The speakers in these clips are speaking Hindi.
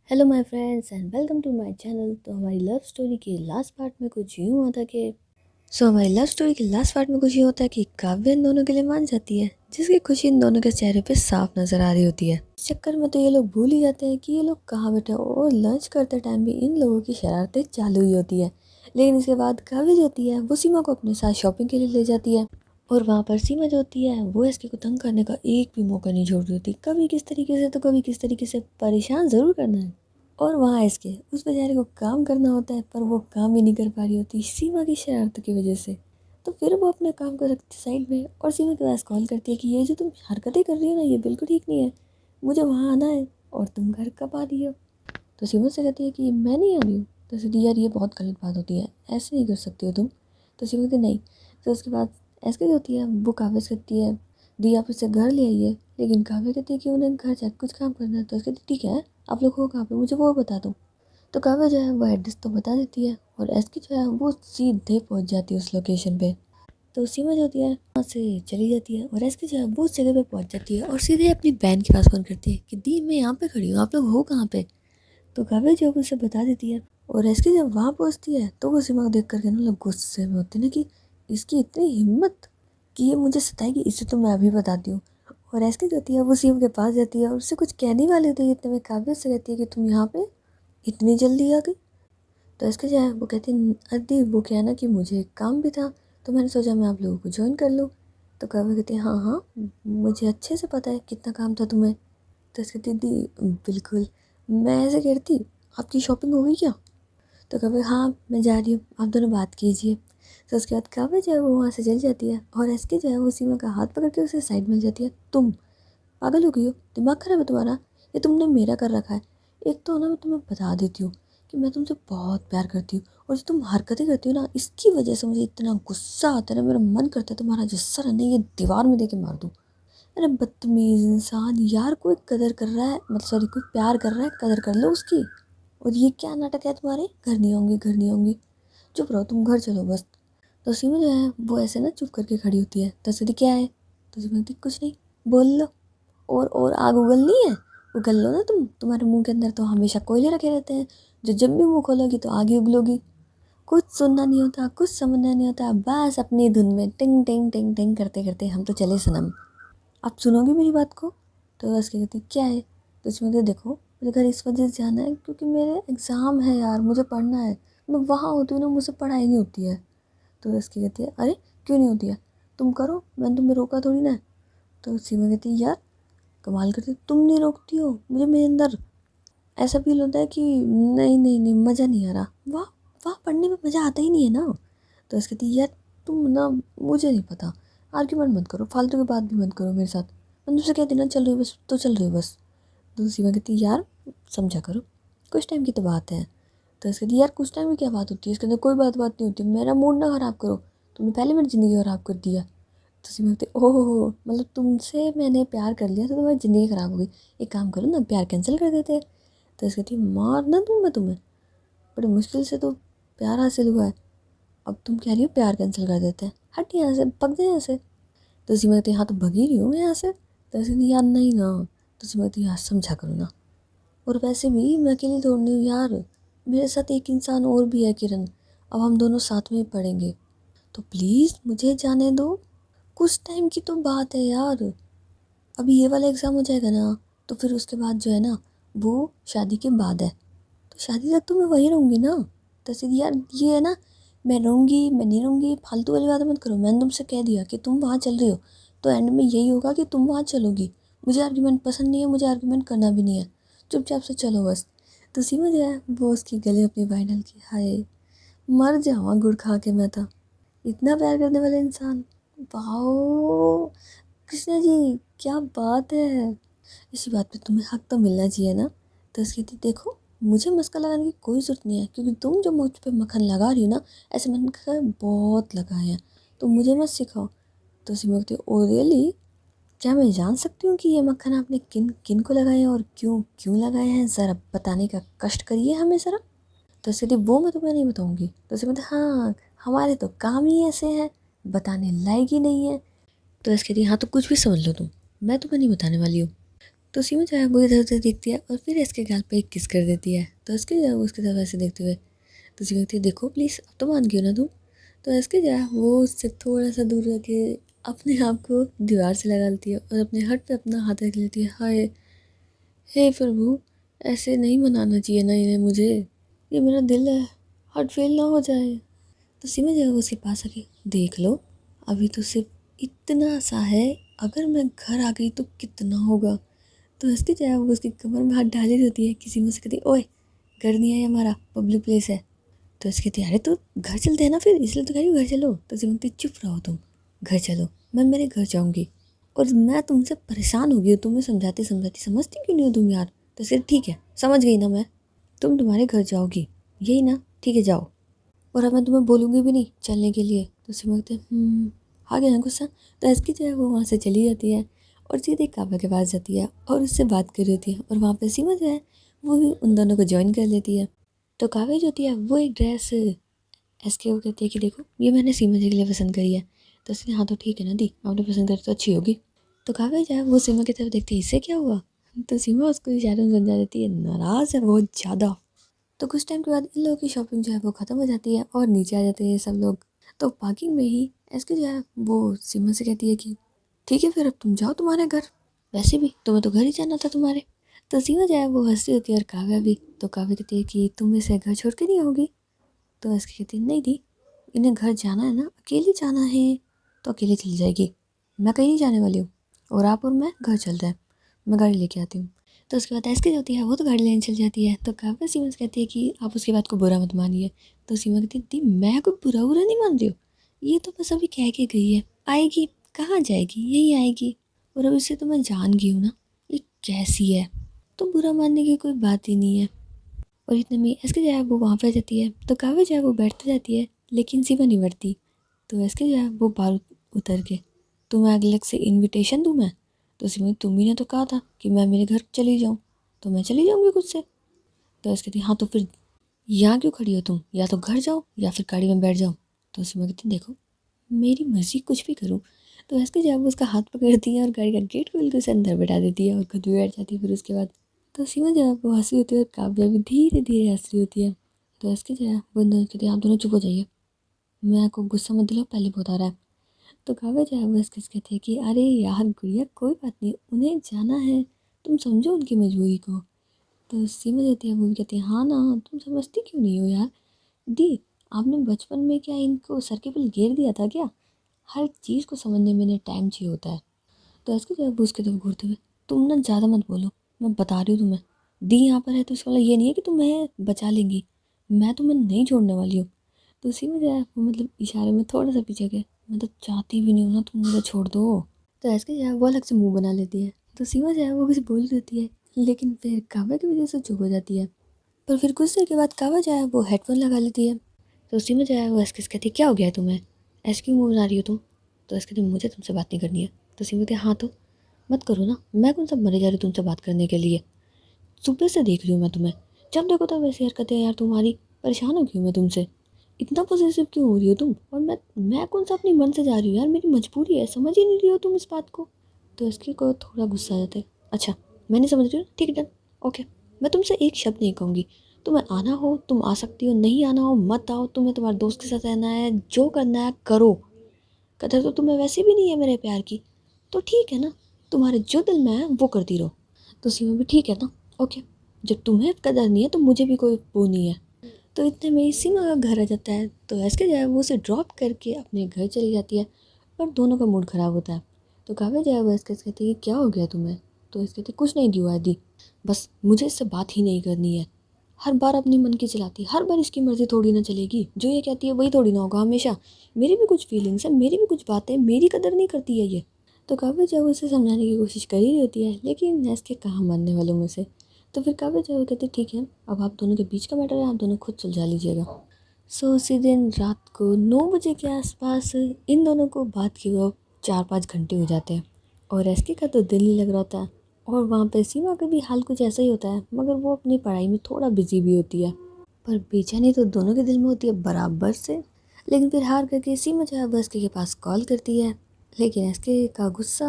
Hello my friends and welcome to my channel. तो हमारी लव स्टोरी के लास्ट पार्ट में कुछ यूँ हुआ था कि काव्य इन दोनों के लिए मान जाती है, जिसकी खुशी इन दोनों के चेहरे पे साफ नजर आ रही होती है। इस चक्कर में तो ये लोग भूल ही जाते हैं कि ये लोग कहाँ बैठे हैं और लंच करते टाइम भी इन लोगों की शरारतें चालू ही होती है। लेकिन इसके बाद काव्य जो होती है वो सीमा को अपने साथ शॉपिंग के लिए ले जाती है और वहाँ पर सीमा जो होती है वो एसके को तंग करने का एक भी मौका नहीं छोड़ रही होती। कभी किस तरीके से तो कभी किस तरीके से परेशान ज़रूर करना है। और वहाँ इसके उस बेचारे को काम करना होता है, पर वो काम ही नहीं कर पा रही होती सीमा की शरारत की वजह से। तो फिर वो अपने काम को रखती साइड में और सीमा के पास कॉल करती है कि ये जो तुम हरकतें कर रही हो ना, ये बिल्कुल ठीक नहीं है। मुझे वहाँ आना है और तुम घर कब आ रही हो। तो सीमा से कहती है कि मैं नहीं आ रही हूँ। तो सीधी यार ये बहुत गलत बात होती है, ऐसे नहीं कर सकती हो तुम। तो सीमा कहती नहीं। तो उसके बाद ऐसे जो होती है वो काव्य से कहती है दी आप इसे घर ले आइए। लेकिन काव्य कहती है कि उन्हें घर जाकर कुछ काम करना है। तो उसके कहती ठीक है, आप लोग हो कहाँ पे, मुझे वो बता दो। तो काव्य जो है वो एड्रेस तो बता देती है और एसकी जो है वो सीधे पहुंच जाती है उस लोकेशन पे। तो सीमा जो होती है वहाँ से चली जाती है और एसकी जो है वो उस जगह पे पहुंच जाती है और सीधे अपनी बहन के पास फोन करती है कि दी मैं यहाँ पे खड़ी हूँ, आप लोग हो कहाँ पे। तो काव्य जो है उसे बता देती है और एसकी जब वहाँ पहुँचती है तो वो सीमा को देख करके ना गुस्से में होती है ना कि इसकी इतनी हिम्मत कि ये मुझे सताएगी, इसे तो मैं अभी बताती हूँ। और एसकी जो होती है वो सीमा के पास जाती है और उससे कुछ कहने वाली होती है, इतने में काव्य से कहती है कि तुम यहाँ पे इतनी जल्दी आ गई। तो इसके जो है वो कहती अदी वो क्या है ना कि मुझे एक काम भी था, तो मैंने सोचा मैं आप लोगों को ज्वाइन कर लूँ। तो काव्य कहती है हाँ हाँ मुझे अच्छे से पता है कितना काम था तुम्हें। तो इसके दीदी बिल्कुल, मैं ऐसे कहती आपकी शॉपिंग हो गई क्या। तो काव्य हाँ मैं जा रही हूँ, आप दोनों बात कीजिए। तो उसके बाद काव्य जो है वो वहाँ से चली जाती है और इसके जो है वो सीमा का हाथ पकड़ के उसे साइड में जाती है। तुम पागल हो गई हो, दिमाग खराब है तुम्हारा, ये तुमने मेरा कर रखा है। एक तो ना मैं तुम्हें बता देती हूँ कि मैं तुमसे बहुत प्यार करती हूँ और जो तुम हरकतें करती हो ना इसकी वजह से मुझे इतना गुस्सा आता है ना, मेरा मन करता है तुम्हारा जो सर है ना ये दीवार में दे के मार दूँ। अरे बदतमीज इंसान यार, कोई कदर कर रहा है मतलब सॉरी कोई प्यार कर रहा है, कदर कर लो उसकी। और ये क्या नाटक है तुम्हारे, घर नहीं आऊँगी घर नहीं आऊँगी, चुप रहो तुम घर चलो बस। तो सीमा जो है वो ऐसे ना चुप करके खड़ी होती है। तो सीधी क्या है, तो सीमा कहती कुछ नहीं, बोल लो। और आग उगलनी है, उगल लो ना तुम्हारे मुंह के अंदर तो हमेशा कोयले रखे रहते हैं, जो जब भी मुंह खोलोगी तो आग ही उगलोगी। कुछ सुनना नहीं होता, कुछ समझना नहीं होता, बस अपनी धुन में टिंग टिंग टिंग टिंग करते करते हम तो चले सनम। आप सुनोगे मेरी बात को। तो बस क्या कहती क्या है। तो इसमें कहते देखो मुझे घर इस वजह से जाना है क्योंकि मेरे एग्ज़ाम है यार, मुझे पढ़ना है। मैं वहाँ होती हूँ ना, मुझसे पढ़ाई नहीं होती है। तो इसकी कहती है अरे क्यों नहीं होती है, तुम करो, मैंने तुम्हें रोका थोड़ी ना है। तो सीमा कहती है यार कमाल करती, तुम नहीं रोकती हो मुझे, मेरे अंदर ऐसा फील होता है कि नहीं नहीं नहीं मज़ा नहीं आ रहा। वाह वाह, पढ़ने में मज़ा आता ही नहीं है ना। तो इसके कहती यार तुम ना, मुझे नहीं पता, आर्ग्यूमेंट मत करो, फालतू की बात भी मत करो मेरे साथ, मैं तुमसे कहती ना चल रही हो बस तो चल रही हो बस। तो सीमा कहती यार समझा करो, कुछ टाइम की तो बात है। तो इसके कहती यार कुछ टाइम की क्या बात होती है, इसके अंदर कोई बात नहीं होती, मेरा मूड ना ख़राब करो, तुमने पहले मेरी ज़िंदगी ख़राब कर दिया। तो सीमा कहती ओह हो मतलब तुमसे मैंने प्यार कर लिया तो तुम्हारी ज़िंदगी ख़राब हो गई, एक काम करो ना प्यार कैंसिल कर देते हैं। तो इसकी कहती मार ना दूँ मैं तुम्हें, बड़ी मुश्किल से तो प्यार हासिल हुआ है, अब तुम कह रही हो प्यार कैंसिल कर देते हैं, हट यहाँ से, पक जाए यहाँ से। तो सीमा कहती हाँ तो भगी रही हूँ मैं यहाँ से। तो ऐसे नहीं यार नहीं ना। तो सीमा कहती यार समझा करो ना, और वैसे भी मैं अकेली थोड़ी नहीं हूँ यार, मेरे साथ एक इंसान और भी है किरण, अब हम दोनों साथ में ही पढ़ेंगे, तो प्लीज़ मुझे जाने दो, कुछ टाइम की तो बात है यार, अभी ये वाला एग्ज़ाम हो जाएगा ना तो फिर उसके बाद जो है ना वो शादी के बाद है, तो शादी तक तो मैं वहीं रहूँगी ना। तो सीधी यार ये है ना, मैं रहूँगी मैं नहीं रहूँगी फालतू वाली बातें मत करो, मैंने तुमसे कह दिया कि तुम वहाँ चल रही हो तो एंड में यही होगा कि तुम वहाँ चलोगी। मुझे आर्ग्यूमेंट पसंद नहीं है, मुझे आर्ग्यूमेंट करना भी नहीं है, चुपचाप से चलो बस। तो सीमा जो है वो उसकी गले अपनी बाई डाल की, हाय मर जावा गुड़ खा के मैं था, इतना प्यार करने वाला इंसान, वाओ कृष्णा जी क्या बात है, इसी बात पे तुम्हें हक तो मिलना चाहिए ना। तो उसकी थी देखो मुझे मस्का लगाने की कोई ज़रूरत नहीं है, क्योंकि तुम जो मुझ पे मक्खन लगा रही हो ना ऐसे मैंने कहा बहुत लगाए हैं, तो मुझे मत सिखाओ। तो सीमा कहती ओ रियली, क्या मैं जान सकती हूँ कि ये मक्खन आपने किन किन को लगाए हैं और क्यों क्यों लगाए हैं, ज़रा बताने का कष्ट करिए हमें ज़रा। तो उसकी थी वो मैं तुम्हें नहीं बताऊँगी। तो उसकी कहती हाँ हमारे तो काम ही ऐसे हैं, बताने लायक ही नहीं है। तो इसके थी हाँ तो कुछ भी समझ लो तुम, मैं तुम्हें नहीं बताने वाली हूँ। तो सीमा जो है वो इधर उधर देखती है और फिर इसके गाल पे एक किस कर देती है। तो इसके जो है वो उसकी तरफ ऐसे देखते हुए तो सीमा कहती है देखो प्लीज़ अब तो मान गई हो ना तुम। तो इसके जो है वो उससे थोड़ा सा दूर रह के अपने आप को दीवार से लगा लेती है और अपने हट पे अपना हाथ रख लेती है। हाय हे प्रभु, ऐसे नहीं मनाना चाहिए ना इन्हें मुझे, ये मेरा दिल है, हार्ट फेल ना हो जाए। तो सीमा जो है वो उसके पास आके देख लो, अभी तो सिर्फ इतना सा है, अगर मैं घर आ गई तो कितना होगा। तो इसकी जो है वो उसकी कमर में हाथ डाली रहती है, किसी मुझसे कहती ओए घर नहीं है हमारा, पब्लिक प्लेस है। तो इसकी कहती अरे तो घर चलते हैं ना फिर, इसलिए तो कह रही हूँ घर चलो। तो सिमरन चुप रहो तुम, घर चलो, मैं मेरे घर जाऊँगी और मैं तुमसे परेशान हो गई हूँ, तुम्हें समझाती समझाती समझती क्यों नहीं हो तुम यार। तो फिर ठीक है समझ गई ना मैं, तुम तुम्हारे घर जाओगी यही ना, ठीक है जाओ, और अब मैं तुम्हें बोलूँगी भी नहीं चलने के लिए। तो सिमरन कहते आ गया ना गुस्सा। तो इसकी जो है वो वहाँ से चली जाती है और सीधे काव्या के पास जाती है और उससे बात कर रही होती है और वहाँ पे सीमा जो है वो भी उन दोनों को ज्वाइन कर लेती है। तो काव्या जो होती है वो एक ड्रेस एसके को कहती है कि देखो ये मैंने सीमा जी के लिए पसंद करी है। तो इसने हाँ तो ठीक है ना दी, आपने पसंद करी तो अच्छी होगी। तो काव्या जो है वो सीमा की तरफ देखती है इससे क्या हुआ। तो सीमा उसको इशारे में समझा देती है, नाराज़ है बहुत ज़्यादा। तो कुछ टाइम के बाद इन लोगों की शॉपिंग जो है वो ख़त्म हो जाती है और नीचे आ जाते हैं सब लोग। तो पार्किंग में ही एसके जो है वो सीमा से कहती है कि ठीक है फिर अब तुम जाओ तुम्हारे घर, वैसे भी तुम्हें तो घर ही जाना था तुम्हारे। तो सीमा जो है वो हंसती होती है और काव्या भी। तो काव्या कहती है कि तुम इसे घर छोड़ के नहीं आओगी। तो एसके कहती है नहीं दी, इन्हें घर जाना है ना, अकेले जाना है तो अकेले चली जाएगी, मैं कहीं नहीं जाने वाली हूँ, और आप और मैं घर चल रहे हैं, मैं गाड़ी लेके आती हूँ। तो उसके बाद एसके जो होती है वो तो गाड़ी लेने चल जाती है। तो काव्या सीमा से कहती है कि आप उसकी बात को बुरा मत मानिए। तो सीमा कहती है दी मैं कोई बुरा बुरा नहीं मान रही हूँ, ये तो बस अभी कह के गई है, आएगी कहाँ जाएगी यही आएगी, और अब इसे तो मैं जान गई हूँ ना ये कैसी है, तो बुरा मानने की कोई बात ही नहीं है। और इतने में एसके जो है वो वहाँ पे जाती है। तो काव्या जो है वो बैठ तो जाती है लेकिन सीमा नहीं बैठती। तो एसके जो है वो बाहर उतर के तुम्हें अलग से इनविटेशन दूँ मैं। तो सीमा तुम ही ने तो कहा था कि मैं मेरे घर चली जाऊँ, तो मैं चली जाऊँगी खुद से। तो एसके कहती हाँ तो फिर यहाँ क्यों खड़ी हो तुम, या तो घर जाओ या फिर गाड़ी में बैठ जाओ। तो सीमा कहती देखो मेरी मर्जी कुछ भी करूँ। तो एसके जो है वो उसका हाथ पकड़ती है और गाड़ी का गेट खोल के उसे अंदर बैठा देती है और खुद भी बैठ जाती है। फिर उसके बाद तो सीमा जो है वो हंसी होती है और काव्या भी धीरे धीरे हंस रही होती है। तो एसके जो है वो अंदर कहती है आप दोनों चुप हो जाइए, मैं को गुस्सा मत दिलाओ, पहले बहुत आ रहा है। तो काव्या जो है वो इसके कहती है कि अरे यार गुड़िया कोई बात नहीं, उन्हें जाना है, तुम समझो उनकी मजबूरी को। तो सीमा जो होती है वो भी कहती है हाँ ना, तुम समझती क्यों नहीं हो यार दी, आपने बचपन में क्या इनको सर के बल घेर दिया था क्या, हर चीज़ को समझने में इन्हें टाइम चाहिए होता है। तो इसके जो है वो उसकी तरफ घूरते हुए तुम ना ज़्यादा मत बोलो, मैं बता रही हूँ तुम्हें, दी यहाँ पर है तो इसका मतलब ये नहीं है कि तुम्हें बचा लेंगी, मैं तुम्हें नहीं छोड़ने वाली हूँ। तो उसी में जो है वो मतलब इशारे में थोड़ा सा पीछे गए, मैं तो चाहती भी नहीं हूँ ना तुम मुझे छोड़ दो। तो ऐसे जो है वो अलग से मुंह बना लेती है। तो सीमा जो है वो कुछ बोल देती है लेकिन फिर काव्या की वजह से चुप हो जाती है। पर फिर कुछ देर के बाद काव्या जो है वो हेडफोन लगा लेती है। तो उसी में जो है वो ऐसे कहती है क्या हो गया है तुम्हें, ऐसे क्यों मुँह बना रही हो तुम। तो ऐसे कहती मुझे तुमसे बात नहीं करनी है। तो सीमा कहती हाँ तो मत करो ना, मैं कौन सा मरे जा रही हूँ तुमसे बात करने के लिए, सुबह से देख रही हूँ मैं तुम्हें, जब देखो तब वैसी हरकतें यार तुम्हारी, परेशान हो गई हूँ मैं तुमसे, इतना पॉजिटिव क्यों हो रही हो तुम, और मैं कौन सा अपनी मन से जा रही हूँ यार, मेरी मजबूरी है, समझ ही नहीं रही हो तुम इस बात को। तो इसकी को थोड़ा गुस्सा आ जाता है, अच्छा मैं नहीं समझ रही हूँ, ठीक है डन ओके, मैं तुमसे एक शब्द नहीं कहूँगी, तुम्हें आना हो तुम आ सकती हो, नहीं आना हो मत आओ, तुम्हें तुम्हारे दोस्त के साथ रहना है जो करना है करो, कदर तो तुम्हें वैसे भी नहीं है मेरे प्यार की, तो ठीक है ना, तुम्हारे जो दिल में है वो करती रहो। तो सीमा भी ठीक है ना ओके, जब तुम्हें कदर नहीं है तो मुझे भी कोई वो नहीं है। तो इतने में ही सीमा का घर आ जाता है। तो ऐसे जो है वो उसे ड्रॉप करके अपने घर चली जाती है और दोनों का मूड ख़राब होता है। तो काव्या जो है वो इसके कहती है कि क्या हो गया तुम्हें। तो इसके कहती कुछ नहीं हुआ दी, बस मुझे इससे बात ही नहीं करनी है, हर बार अपनी मन की चलाती, हर बार इसकी मर्ज़ी थोड़ी ना चलेगी, जो ये कहती है वही थोड़ी ना होगा हमेशा, मेरी भी कुछ फीलिंग्स है, मेरी भी कुछ बातें, मेरी कदर नहीं करती है ये। तो काव्या जो है उसे समझाने की कोशिश कर ही होती है लेकिन इसके कहाँ मानने वालों में से। तो फिर काव्या जो है कहती ठीक है अब आप दोनों के बीच का मैटर है, आप दोनों खुद सुलझा लीजिएगा। सो उसी दिन रात को 9 बजे के आसपास इन दोनों को बात किए हुए 4-5 घंटे हो जाते हैं और एसके का तो दिल नहीं लग रहा होता है और वहाँ पे सीमा का भी हाल कुछ ऐसा ही होता है, मगर वो अपनी पढ़ाई में थोड़ा बिजी भी होती है। पर बेचैनी तो दोनों के दिल में होती है बराबर से। लेकिन फिर हार करके सीमा जो है वो एसके के पास कॉल करती है लेकिन एसके का गुस्सा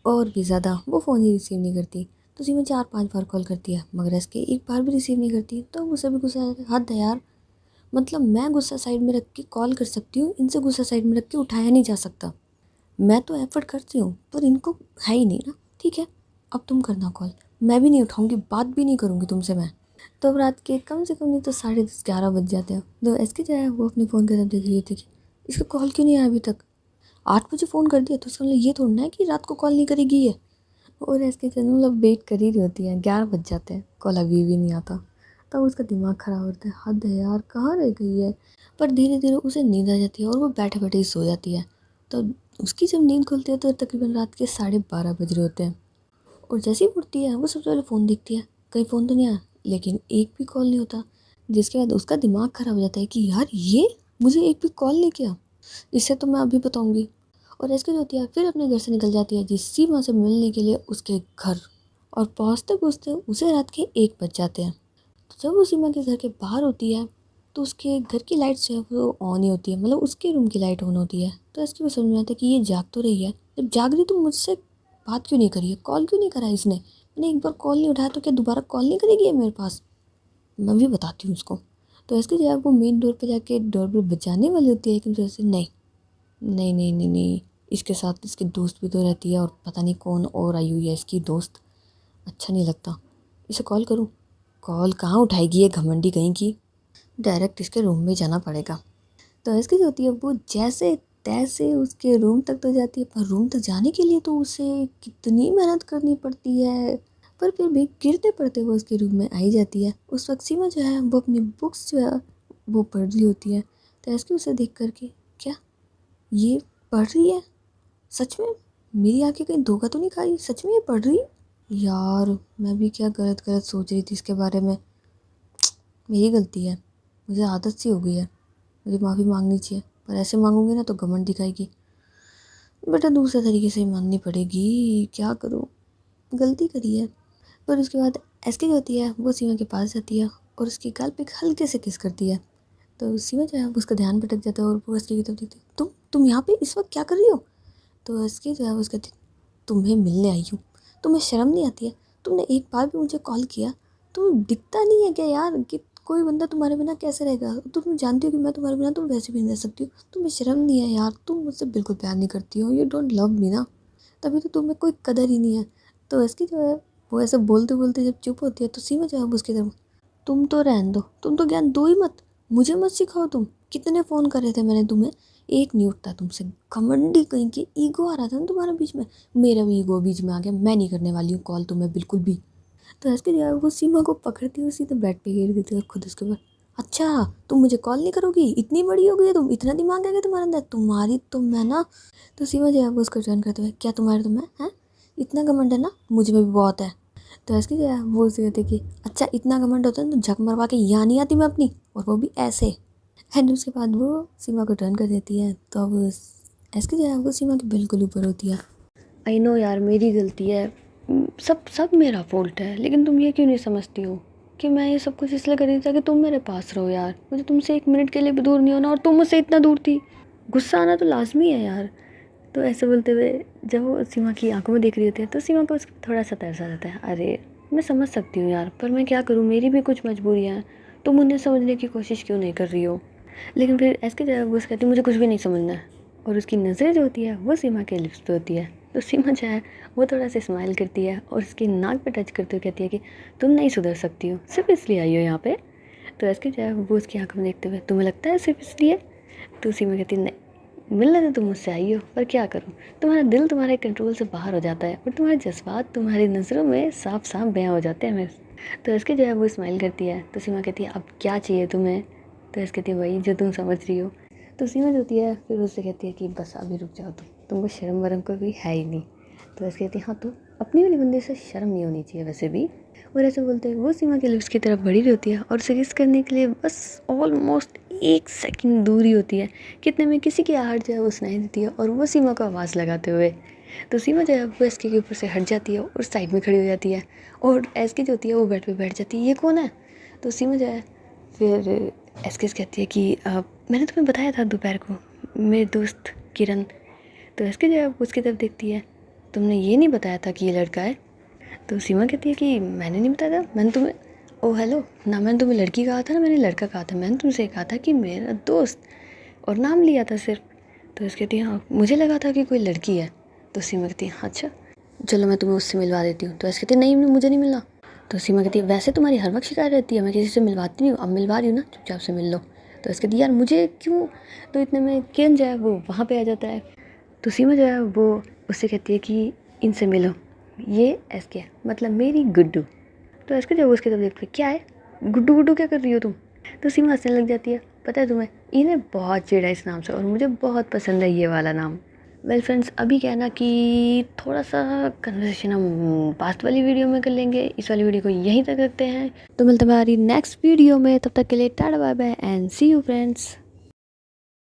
और भी ज़्यादा, वो फ़ोन ही रिसीव नहीं करती। तो सीमा 4-5 बार कॉल करती है मगर एसके एक बार भी रिसीव नहीं करती। तो गुस्सा भी गुस्सा आता है, हद है यार। मतलब मैं गुस्सा साइड में रख के कॉल कर सकती हूँ, इनसे गुस्सा साइड में रख के उठाया नहीं जा सकता। मैं तो एफर्ट करती हूँ पर इनको है ही नहीं ना। ठीक है, अब तुम करना कॉल, मैं भी नहीं उठाऊंगी, बात भी नहीं करूँगी तुमसे मैं। तो अब रात के कम से कम नहीं तो 10:30-11 बज जाते हैं। तो एसके जो है वो अपने फ़ोन की तरफ देख रही थी कि इसका कॉल क्यों नहीं आया अभी तक। 8 बजे फ़ोन कर दिया तो उसका मतलब ये थोड़ा ना है कि रात को कॉल नहीं करेगी ये। और एसके जो मतलब वेट कर ही रही होती है, 11 बज जाते हैं, कॉल अभी भी नहीं आता। तब उसका दिमाग ख़राब होता है, हद है यार, कहाँ रह गई है। पर धीरे धीरे उसे नींद आ जाती है और वो बैठे बैठे ही सो जाती है। तो उसकी जब नींद खुलती है तो तकरीबन रात के 12:30 बज रहे होते हैं। और जैसे ही उठती है वो सबसे पहले फ़ोन देखती है, कहीं फ़ोन तो नहीं आया, लेकिन एक भी कॉल नहीं होता। जिसके बाद उसका दिमाग ख़राब हो जाता है कि यार ये मुझे एक भी कॉल नहीं किया, इससे तो मैं अभी बताऊंगी। और ऐसे जो होती है फिर अपने घर से निकल जाती है जिस सीमा से मिलने के लिए उसके घर। और पहुँचते पहुँचते उसे रात के 1 बज जाते हैं। तो जब वो सीमा के घर के बाहर होती है तो उसके घर की लाइट जो है वो ऑन ही होती है, मतलब उसके रूम की लाइट ऑन होती है। तो इसकी भी समझ में आता है कि ये जाग तो रही है, जब जाग रही तो मुझसे बात क्यों नहीं करी है, कॉल क्यों नहीं करा इसने। मैंने एक बार कॉल नहीं उठाया तो क्या दोबारा कॉल नहीं करेगी ये मेरे पास। मैं भी बताती हूँ उसको। तो इसके जब वो मेन डोर पे जाके डोरबेल बजाने वाली होती है, लेकिन जैसे नहीं नहीं नहीं नहीं नहीं, इसके साथ इसकी दोस्त भी तो रहती है और पता नहीं कौन और आई हुई है इसकी दोस्त। अच्छा नहीं लगता, इसे कॉल करूँ। कॉल कहाँ उठाएगी ये घमंडी कहीं की, डायरेक्ट इसके रूम में जाना पड़ेगा। तो इसकी जो होती है वो जैसे तैसे उसके रूम तक तो जाती है, पर रूम तक जाने के लिए तो उसे कितनी मेहनत करनी पड़ती है। पर फिर भी गिरते पड़ते वो उसके रूम में आई जाती है। उस वक्त सीमा जो है वो अपनी बुक्स जो है वो पढ़ रही होती है। तो इसकी उसे देख करके, क्या ये पढ़ रही है सच में, मेरी आंखें कहीं धोखा तो नहीं खा रही, सच में ये पढ़ रही है। यार मैं भी क्या गलत गलत सोच रही थी इसके बारे में, मेरी गलती है, मुझे आदत सी हो गई है, मुझे माफ़ी मांगनी चाहिए। पर ऐसे मांगूंगी ना तो घमंड दिखाएगी। बेटा दूसरे तरीके से माननी पड़ेगी, क्या करूँ, गलती करी है। पर उसके बाद एसके जो होती है वो सीमा के पास जाती है और उसके गाल पे एक हल्के से किस करती है। तो सीमा जो है वो उसका ध्यान भटक जाता है और वो एसके की तरफ देखती है, तुम यहाँ पे इस वक्त क्या कर रही हो। तो एसके जो है वो उसका तुम्हें मिलने आई हूँ, तुम्हें शर्म नहीं आती है, तुमने एक बार भी मुझे कॉल किया, तुम दिखता नहीं है क्या यार कि कोई बंदा तुम्हारे बिना कैसे रहेगा, तुम जानती हो कि मैं तुम्हारे बिना तुम वैसे भी नहीं रह सकती हो, तुम्हें शर्म नहीं है यार, तुम मुझसे बिल्कुल प्यार नहीं करती हो, यू डोंट लव मी ना, तभी तो तुम्हें कोई कदर ही नहीं है। तो इसकी जो है वो ऐसे बोलते बोलते जब चुप होती है तो सीमा जो है वो उसकी तरफ, तुम तो रहने दो, तुम तो ज्ञान दो ही मत, मुझे मत सिखाओ, तुम कितने फ़ोन करे थे मैंने तुम्हें, एक नहीं उठता तुमसे, घमंडी कहीं की, ईगो आ रहा था ना तुम्हारे बीच में, मेरा भी ईगो बीच में आ गया, मैं नहीं करने वाली हूँ कॉल तुम्हें बिल्कुल भी। तो ऐसे जो है वो सीमा को पकड़ती हुई सीधे बेड पे गिर देती है और खुद उसके ऊपर, अच्छा तुम मुझे कॉल नहीं करोगी, इतनी बड़ी हो गई है तुम, इतना दिमाग है क्या तुम्हारे अंदर, तुम्हारी तो मैं ना। तो सीमा जो है वो उसको टर्न करते हुए, क्या तुम्हारे तो मैं है, इतना घमंड है ना, मुझ में भी बहुत है। तो ऐसे जो है वो उसे कहते कि अच्छा इतना घमंड होता है तो झक मरवा के यहाँ नहीं आती मैं अपनी, और वो भी ऐसे। एंड उसके बाद वो सीमा को टर्न कर देती है। तो अब ऐसे जो है वो सीमा के बिल्कुल ऊपर होती है। आई नो यार मेरी गलती है, सब सब मेरा फॉल्ट है, लेकिन तुम ये क्यों नहीं समझती हो कि मैं ये सब कुछ इसलिए कर रही थी ताकि तुम मेरे पास रहो यार, मुझे तुमसे एक मिनट के लिए भी दूर नहीं होना, और तुम मुझसे इतना दूर थी, गुस्सा आना तो लाजमी है यार। तो ऐसे बोलते हुए जब वो सीमा की आंखों में देख रही होती है तो सीमा को उसका थोड़ा सा तरस आ जाता है, अरे मैं समझ सकती हूँ यार, पर मैं क्या करूँ, मेरी भी कुछ मजबूरियाँ हैं, तुम उन्हें समझने की कोशिश क्यों नहीं कर रही हो। लेकिन फिर ऐसे जब वो कहती है मुझे कुछ भी नहीं समझना है, और उसकी नज़रें जो होती है वो सीमा के लिप्स पे होती है। तो सीमा जो है वो थोड़ा सा स्माइल करती है और उसकी नाक पे टच करते हुए कहती है कि तुम नहीं सुधर सकती हो, सिर्फ इसलिए आई हो यहाँ पे। तो ऐसे जो है वो उसकी आंखों में देखते हुए, तुम्हें लगता है सिर्फ इसलिए। तो सीमा कहती है नहीं, मिलने तो तुम मुझसे आई हो, पर क्या करूँ, तुम्हारा दिल तुम्हारे कंट्रोल से बाहर हो जाता है और तुम्हारे जज्बात तुम्हारी नज़रों में साफ साफ बयां हो जाते हैं मेरे। तो इसके जो है वो स्माइल करती है। तो सीमा कहती है अब क्या चाहिए तुम्हें। तो इसके कहती है वही जो तुम समझ रही हो। तो सीमा जो होती है फिर उससे कहती है कि बस अभी रुक जाओ, तुमको शर्म वरम का कोई है ही नहीं। तो ऐसे कहती है हाँ तो अपनी वाली बंदे से शर्म नहीं होनी चाहिए वैसे भी। और ऐसे बोलते वो सीमा के लिप्स की तरफ बढ़ी रहती है और उसे किस करने के लिए बस ऑलमोस्ट 1 सेकंड दूरी होती है, कितने में किसी की आहट जो है वो सुनाई देती है और वो सीमा को आवाज़ लगाते हुए। तो सीमा जो है वो एसके के ऊपर से हट जाती है और साइड में खड़ी हो जाती है, और एसके जो होती है वो बेड पे बैठ जाती है, ये कौन है। तो सीमा जो है फिर एसके से कहती है कि मैंने तुम्हें बताया था दोपहर को, मेरे दोस्त किरण। तो एसके जो है उसकी तरफ देखती है, तुमने ये नहीं बताया था कि ये लड़का है। तो सीमा कहती है कि मैंने नहीं बताया था, मैंने तुम्हें हेलो ना, मैंने तुम्हें लड़की कहा था ना मैंने लड़का कहा था, मैंने तुमसे कहा था कि मेरा दोस्त और नाम लिया था सिर्फ। तो उसकी कहती है हाँ मुझे लगा था कि कोई लड़की है। तो सीमा कहती है अच्छा चलो मैं तुम्हें उससे मिलवा देती हूँ। तो ऐसे कहती है नहीं मुझे नहीं मिलना। तो सीमा कहती है वैसे तुम्हारी हर वक्त शिकायत रहती है, मैं किसी से मिलवाती नहीं हूँ, अब मिलवा रही हूँ ना, चुपचाप से मिल लो। तो ऐसे कहती है यार मुझे क्यों। तो इतने में किरण जो है वो वहाँ पे आ जाता है। तो सीमा जो है वो उससे कहती है कि इनसे मिलो, ये एसके है मतलब मेरी गुड्डू। तो एसके जब उसकी तरफ देखते क्या है गुड्डू गुड्डू क्या कर रही हो तुम। तो सीमा हंसने लग जाती है, पता है तुम्हें इन्हें बहुत चिढ़ा इस नाम से और मुझे बहुत पसंद है ये वाला नाम। वेल फ्रेंड्स अभी क्या है ना कि थोड़ा सा कन्वर्सेशन हम पास्ट वाली वीडियो में कर लेंगे, इस वाली वीडियो को यहीं तक रखते हैं। तो मिलते हैं हमारी नेक्स्ट वीडियो में, तब तक के लिए tata bye bye and see you friends.